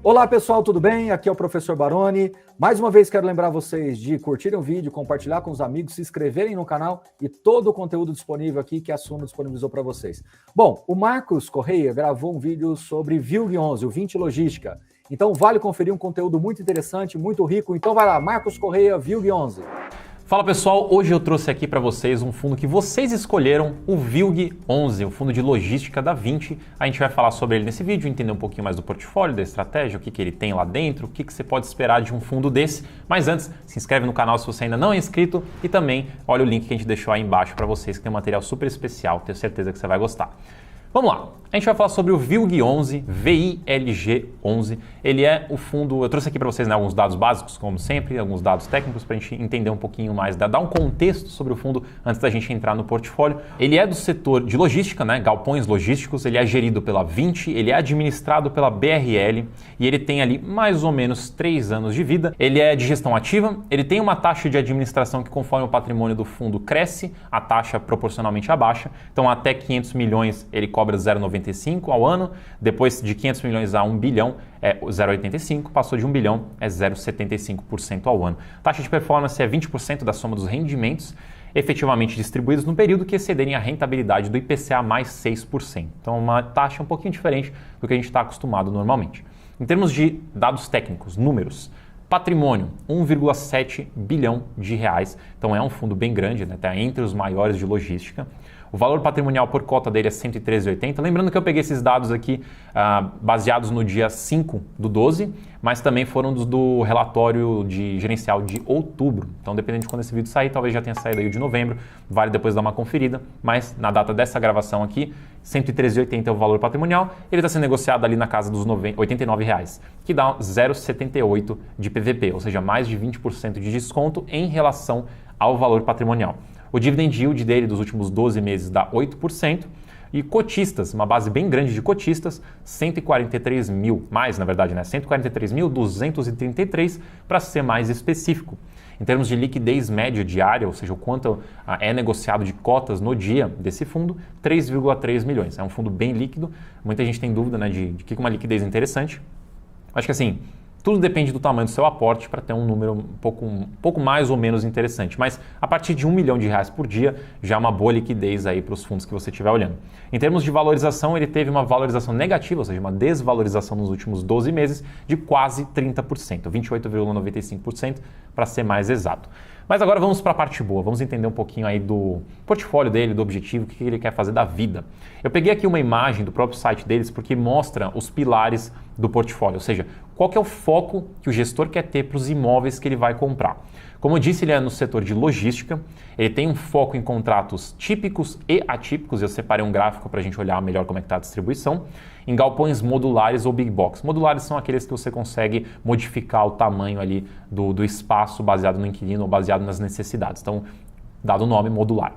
Olá pessoal, tudo bem? Aqui é o professor Baroni. Mais uma vez quero lembrar vocês de curtirem o vídeo, compartilhar com os amigos, se inscreverem no canal e todo o conteúdo disponível aqui que a Suno disponibilizou para vocês. Bom, o Marcos Correia gravou um vídeo sobre VILG11, o 20 Logística. Então vale conferir um conteúdo muito interessante, muito rico. Então vai lá, Marcos Correia, VILG11. Fala pessoal, hoje eu trouxe aqui para vocês um fundo que vocês escolheram, o VILG11, o fundo de logística da 20. A gente vai falar sobre ele nesse vídeo, entender um pouquinho mais do portfólio, da estratégia, o que ele tem lá dentro, o que você pode esperar de um fundo desse. Mas antes, se inscreve no canal se você ainda não é inscrito e também olha o link que a gente deixou aí embaixo para vocês, que tem um material super especial, tenho certeza que você vai gostar. Vamos lá, a gente vai falar sobre o VILG11, VILG11. Ele é o fundo, eu trouxe aqui para vocês alguns dados básicos, como sempre, alguns dados técnicos para a gente entender um pouquinho mais, dar um contexto sobre o fundo antes da gente entrar no portfólio. Ele é do setor de logística, galpões logísticos, ele é gerido pela 20, ele é administrado pela BRL e ele tem ali mais ou menos 3 anos de vida. Ele é de gestão ativa, ele tem uma taxa de administração que conforme o patrimônio do fundo cresce, a taxa proporcionalmente abaixa, então até 500 milhões ele cobra 0,95 ao ano, depois de 500 milhões a 1 bilhão é 0,85, passou de 1 bilhão é 0,75% ao ano. Taxa de performance é 20% da soma dos rendimentos efetivamente distribuídos no período que excederem a rentabilidade do IPCA mais 6%. Então uma taxa um pouquinho diferente do que a gente está acostumado normalmente. Em termos de dados técnicos, números, patrimônio, 1,7 bilhão de reais, então é um fundo bem grande, está entre os maiores de logística. O valor patrimonial por cota dele é 113,80. Lembrando que eu peguei esses dados aqui baseados no dia 5/12, mas também foram dos do relatório gerencial de outubro. Então, dependendo de quando esse vídeo sair, talvez já tenha saído aí o de novembro, vale depois dar uma conferida. Mas na data dessa gravação aqui, 113,80 é o valor patrimonial. Ele está sendo negociado ali na casa dos R$ 89,00, que dá 0,78 de PVP, ou seja, mais de 20% de desconto em relação ao valor patrimonial. O dividend yield dele dos últimos 12 meses dá 8%. E cotistas, uma base bem grande de cotistas, 143 mil, mais na verdade, 143.233 para ser mais específico. Em termos de liquidez média diária, ou seja, o quanto é negociado de cotas no dia desse fundo, 3,3 milhões. É um fundo bem líquido, muita gente tem dúvida de que uma liquidez interessante. Acho que assim, tudo depende do tamanho do seu aporte para ter um número um pouco mais ou menos interessante. Mas a partir de R$ 1 milhão por dia já é uma boa liquidez aí para os fundos que você estiver olhando. Em termos de valorização, ele teve uma valorização negativa, ou seja, uma desvalorização nos últimos 12 meses de quase 30%, 28,95% para ser mais exato. Mas agora vamos para a parte boa, vamos entender um pouquinho aí do portfólio dele, do objetivo, o que ele quer fazer da vida. Eu peguei aqui uma imagem do próprio site deles porque mostra os pilares do portfólio, ou seja, qual que é o foco que o gestor quer ter para os imóveis que ele vai comprar. Como eu disse, ele é no setor de logística, ele tem um foco em contratos típicos e atípicos, eu separei um gráfico para a gente olhar melhor como é que está a distribuição, em galpões modulares ou big box. Modulares são aqueles que você consegue modificar o tamanho ali do espaço baseado no inquilino ou baseado nas necessidades. Então, dado o nome, modular.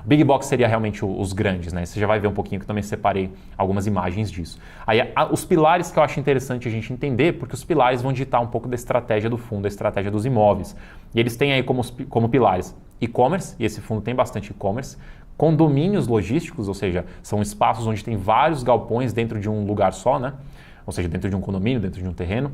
Big box seria realmente os grandes, Você já vai ver um pouquinho que eu também separei algumas imagens disso. Aí, os pilares que eu acho interessante a gente entender, porque os pilares vão ditar um pouco da estratégia do fundo, da estratégia dos imóveis. E eles têm aí como pilares e-commerce, e esse fundo tem bastante e-commerce, condomínios logísticos, ou seja, são espaços onde tem vários galpões dentro de um lugar só, Ou seja, dentro de um condomínio, dentro de um terreno.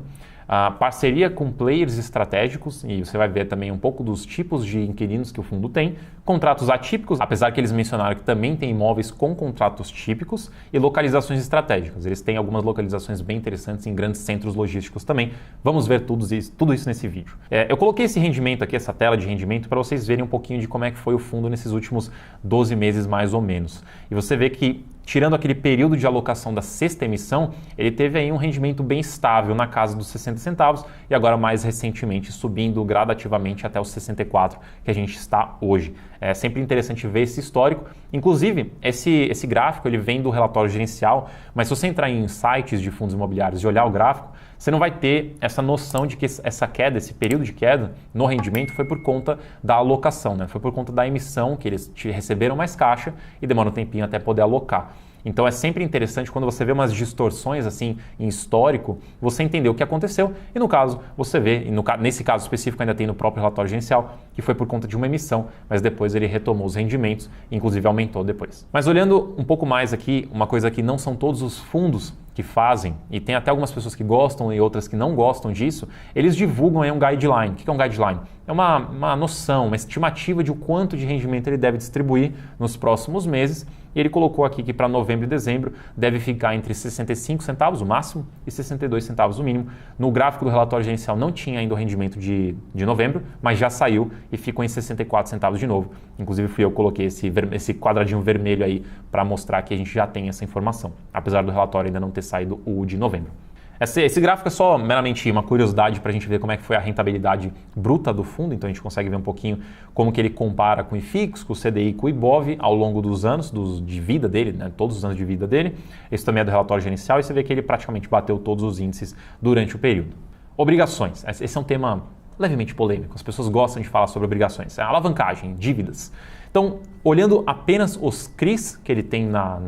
Parceria com players estratégicos, e você vai ver também um pouco dos tipos de inquilinos que o fundo tem. Contratos atípicos, apesar que eles mencionaram que também tem imóveis com contratos típicos, e localizações estratégicas. Eles têm algumas localizações bem interessantes em grandes centros logísticos também. Vamos ver tudo isso nesse vídeo. Eu coloquei esse rendimento aqui, essa tela de rendimento, para vocês verem um pouquinho de como é que foi o fundo nesses últimos 12 meses mais ou menos. E você vê que, tirando aquele período de alocação da sexta emissão, ele teve aí um rendimento bem estável na casa dos 60 centavos e agora mais recentemente subindo gradativamente até os 64 que a gente está hoje. É sempre interessante ver esse histórico. Inclusive, esse gráfico ele vem do relatório gerencial, mas se você entrar em sites de fundos imobiliários e olhar o gráfico, você não vai ter essa noção de que essa queda, esse período de queda no rendimento foi por conta da alocação, Foi por conta da emissão que eles receberam mais caixa e demora um tempinho até poder alocar. Então é sempre interessante quando você vê umas distorções assim em histórico, você entender o que aconteceu e no caso você vê, e nesse caso específico ainda tem no próprio relatório gerencial, que foi por conta de uma emissão, mas depois ele retomou os rendimentos, inclusive aumentou depois. Mas olhando um pouco mais aqui, uma coisa que não são todos os fundos que fazem, e tem até algumas pessoas que gostam e outras que não gostam disso, eles divulgam aí um guideline. O que é um guideline? É uma noção, uma estimativa de o quanto de rendimento ele deve distribuir nos próximos meses. E ele colocou aqui que para novembro e dezembro deve ficar entre 65 centavos o máximo e 62 centavos o mínimo. No gráfico do relatório gerencial não tinha ainda o rendimento de novembro, mas já saiu e ficou em 64 centavos de novo. Inclusive fui eu que coloquei esse quadradinho vermelho aí para mostrar que a gente já tem essa informação, apesar do relatório ainda não ter saído o de novembro. Esse gráfico é só meramente uma curiosidade para a gente ver como é que foi a rentabilidade bruta do fundo, então a gente consegue ver um pouquinho como que ele compara com o IFIX, com o CDI, com o IBOV ao longo dos anos de vida dele, né, todos os anos de vida dele. Esse também é do relatório gerencial e você vê que ele praticamente bateu todos os índices durante o período. Obrigações, esse é um tema levemente polêmico, as pessoas gostam de falar sobre obrigações, alavancagem, dívidas. Então, olhando apenas os CRIs que ele tem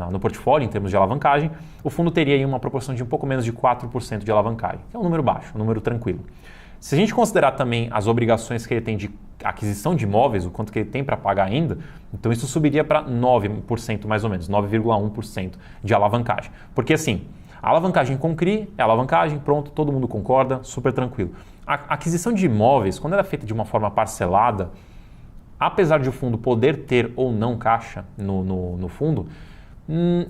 no portfólio em termos de alavancagem, o fundo teria aí uma proporção de um pouco menos de 4% de alavancagem, que é um número baixo, um número tranquilo. Se a gente considerar também as obrigações que ele tem de aquisição de imóveis, o quanto que ele tem para pagar ainda, então isso subiria para 9% mais ou menos, 9,1% de alavancagem. Porque assim, a alavancagem com CRI é alavancagem, pronto, todo mundo concorda, super tranquilo. A aquisição de imóveis, quando ela é feita de uma forma parcelada, apesar de o fundo poder ter ou não caixa no fundo,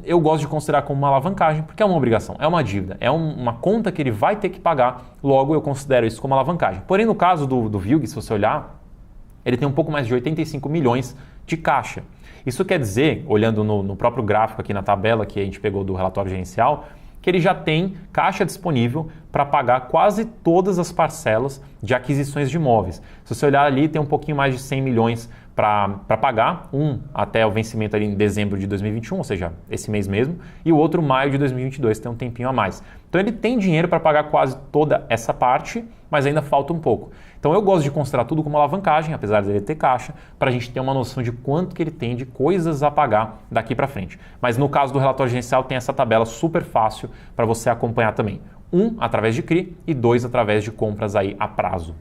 eu gosto de considerar como uma alavancagem, porque é uma obrigação, é uma dívida, é uma conta que ele vai ter que pagar, logo eu considero isso como alavancagem. Porém, no caso do VILG, se você olhar, ele tem um pouco mais de 85 milhões de caixa. Isso quer dizer, olhando no próprio gráfico aqui na tabela que a gente pegou do relatório gerencial, que ele já tem caixa disponível para pagar quase todas as parcelas de aquisições de imóveis. Se você olhar ali, tem um pouquinho mais de 100 milhões para pagar, um até o vencimento ali em dezembro de 2021, ou seja, esse mês mesmo, e o outro maio de 2022, tem um tempinho a mais. Então ele tem dinheiro para pagar quase toda essa parte, mas ainda falta um pouco. Então eu gosto de considerar tudo como alavancagem, apesar dele ter caixa, para a gente ter uma noção de quanto que ele tem de coisas a pagar daqui para frente. Mas no caso do relatório gerencial tem essa tabela super fácil para você acompanhar também. Um, através de CRI e dois, através de compras aí a prazo.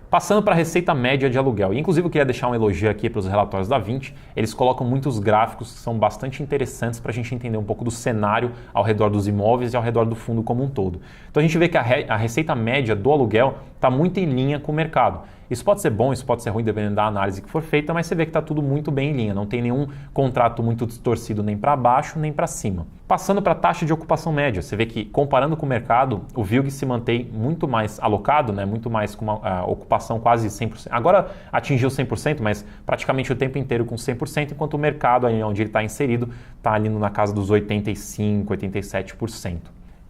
Passando para a receita média de aluguel. E, inclusive eu queria deixar um elogio aqui para os relatórios da Vinci. Eles colocam muitos gráficos que são bastante interessantes para a gente entender um pouco do cenário ao redor dos imóveis e ao redor do fundo como um todo. Então a gente vê que a receita média do aluguel está muito em linha com o mercado. Isso pode ser bom, isso pode ser ruim, dependendo da análise que for feita, mas você vê que está tudo muito bem em linha, não tem nenhum contrato muito distorcido nem para baixo nem para cima. Passando para a taxa de ocupação média, você vê que comparando com o mercado, o VILG se mantém muito mais alocado, né, muito mais com uma ocupação quase 100%. Agora atingiu 100%, mas praticamente o tempo inteiro com 100%, enquanto o mercado, aí onde ele está inserido, está ali na casa dos 85%, 87%.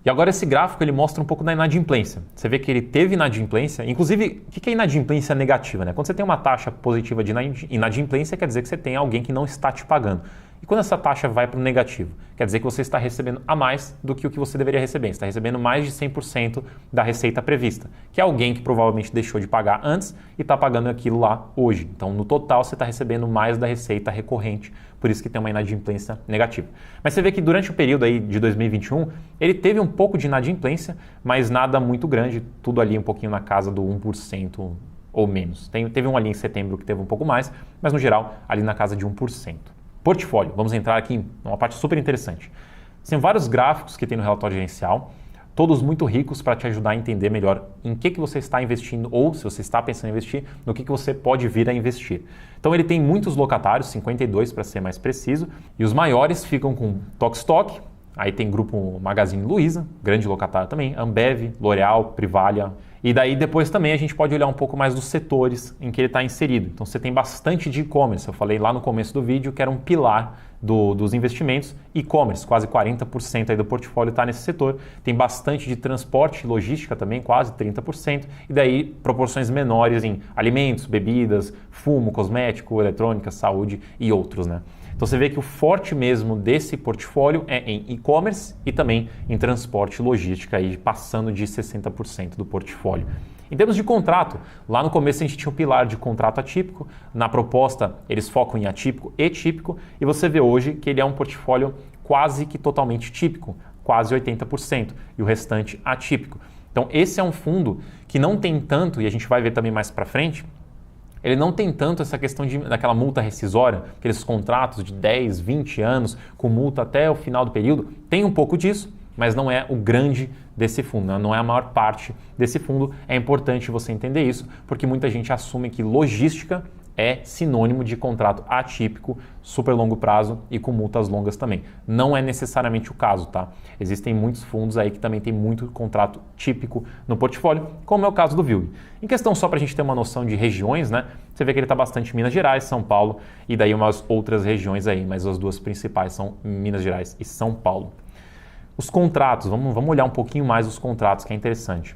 E agora esse gráfico ele mostra um pouco da inadimplência. Você vê que ele teve inadimplência, inclusive, o que é inadimplência negativa? Né? Quando você tem uma taxa positiva de inadimplência, quer dizer que você tem alguém que não está te pagando. E quando essa taxa vai para o negativo, quer dizer que você está recebendo a mais do que o que você deveria receber. Você está recebendo mais de 100% da receita prevista, que é alguém que provavelmente deixou de pagar antes e está pagando aquilo lá hoje. Então, no total, você está recebendo mais da receita recorrente, por isso que tem uma inadimplência negativa. Mas você vê que durante o período aí de 2021, ele teve um pouco de inadimplência, mas nada muito grande, tudo ali um pouquinho na casa do 1% ou menos. Teve um ali em setembro que teve um pouco mais, mas no geral, ali na casa de 1%. Portfólio, vamos entrar aqui em uma parte super interessante. Tem vários gráficos que tem no relatório gerencial, todos muito ricos para te ajudar a entender melhor em que você está investindo ou, se você está pensando em investir, no que você pode vir a investir. Então ele tem muitos locatários, 52 para ser mais preciso, e os maiores ficam com Tokstok, aí tem grupo Magazine Luiza, grande locatário também, Ambev, L'Oréal, Privalia. E daí depois também a gente pode olhar um pouco mais dos setores em que ele está inserido. Então você tem bastante de e-commerce, eu falei lá no começo do vídeo que era um pilar dos investimentos, e-commerce, quase 40% aí do portfólio está nesse setor. Tem bastante de transporte e logística também, quase 30%, e daí proporções menores em alimentos, bebidas, fumo, cosmético, eletrônica, saúde e outros, né? Então você vê que o forte mesmo desse portfólio é em e-commerce e também em transporte e logística, aí passando de 60% do portfólio. Em termos de contrato, lá no começo a gente tinha o pilar de contrato atípico, na proposta eles focam em atípico e típico, e você vê hoje que ele é um portfólio quase que totalmente típico, quase 80%, e o restante atípico. Então esse é um fundo que não tem tanto, e a gente vai ver também mais para frente, ele não tem tanto essa questão daquela multa rescisória, aqueles contratos de 10, 20 anos com multa até o final do período, tem um pouco disso, mas não é o grande desse fundo, né? Não é a maior parte desse fundo. É importante você entender isso, porque muita gente assume que logística é sinônimo de contrato atípico, super longo prazo e com multas longas também. Não é necessariamente o caso, tá? Existem muitos fundos aí que também tem muito contrato típico no portfólio, como é o caso do VILG. Em questão só para a gente ter uma noção de regiões, né? Você vê que ele está bastante em Minas Gerais, São Paulo e daí umas outras regiões aí, mas as duas principais são Minas Gerais e São Paulo. Os contratos, vamos olhar um pouquinho mais os contratos, que é interessante.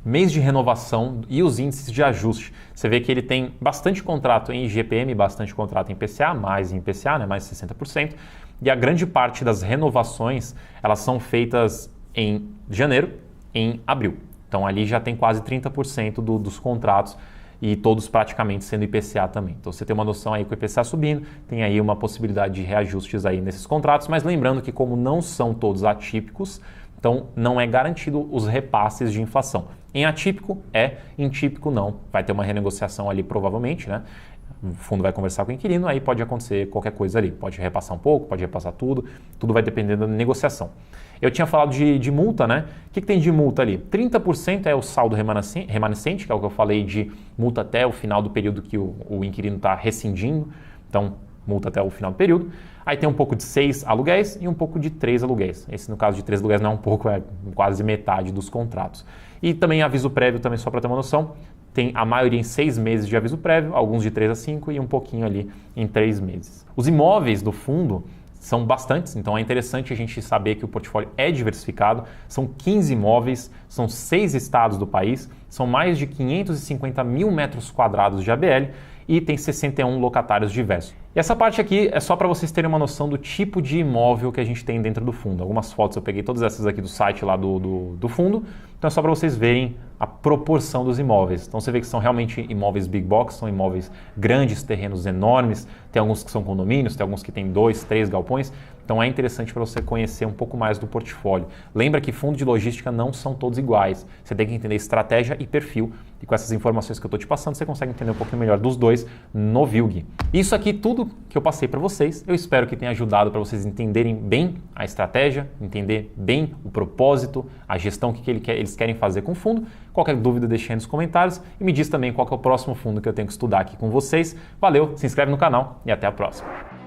Mês de renovação e os índices de ajuste. Você vê que ele tem bastante contrato em IGPM, bastante contrato em IPCA, mais em IPCA, né, mais de 60%. E a grande parte das renovações, elas são feitas em janeiro, em abril. Então ali já tem quase 30% dos contratos e todos praticamente sendo IPCA também. Então você tem uma noção aí com o IPCA subindo, tem aí uma possibilidade de reajustes aí nesses contratos, mas lembrando que como não são todos atípicos, então não é garantido os repasses de inflação. Em atípico é, em típico não. Vai ter uma renegociação ali provavelmente, né? O fundo vai conversar com o inquilino, aí pode acontecer qualquer coisa ali. Pode repassar um pouco, pode repassar tudo vai depender da negociação. Eu tinha falado de multa, né? O que tem de multa ali? 30% é o saldo remanescente, que é o que eu falei de multa até o final do período que o inquilino está rescindindo. Então, multa até o final do período. Aí tem um pouco de 6 aluguéis e um pouco de 3 aluguéis. Esse, no caso de 3 aluguéis, não é um pouco, é quase metade dos contratos. E também aviso prévio, também só para ter uma noção, tem a maioria em 6 meses de aviso prévio, alguns de 3 a 5 e um pouquinho ali em 3 meses. Os imóveis do fundo são bastantes, então é interessante a gente saber que o portfólio é diversificado. São 15 imóveis, são 6 estados do país, são mais de 550 mil metros quadrados de ABL e tem 61 locatários diversos. E essa parte aqui é só para vocês terem uma noção do tipo de imóvel que a gente tem dentro do fundo. Algumas fotos eu peguei todas essas aqui do site lá do fundo, então é só para vocês verem a proporção dos imóveis. Então você vê que são realmente imóveis big box, são imóveis grandes, terrenos enormes, tem alguns que são condomínios, tem alguns que tem 2, 3 galpões, então é interessante para você conhecer um pouco mais do portfólio. Lembra que fundos de logística não são todos iguais, você tem que entender estratégia e perfil, e com essas informações que eu estou te passando, você consegue entender um pouquinho melhor dos dois no VILG. Isso aqui, tudo que eu passei para vocês, eu espero que tenha ajudado para vocês entenderem bem a estratégia, entender bem o propósito, a gestão que eles querem fazer com o fundo. Qualquer dúvida, deixe aí nos comentários e me diz também qual que é o próximo fundo que eu tenho que estudar aqui com vocês. Valeu, se inscreve no canal e até a próxima.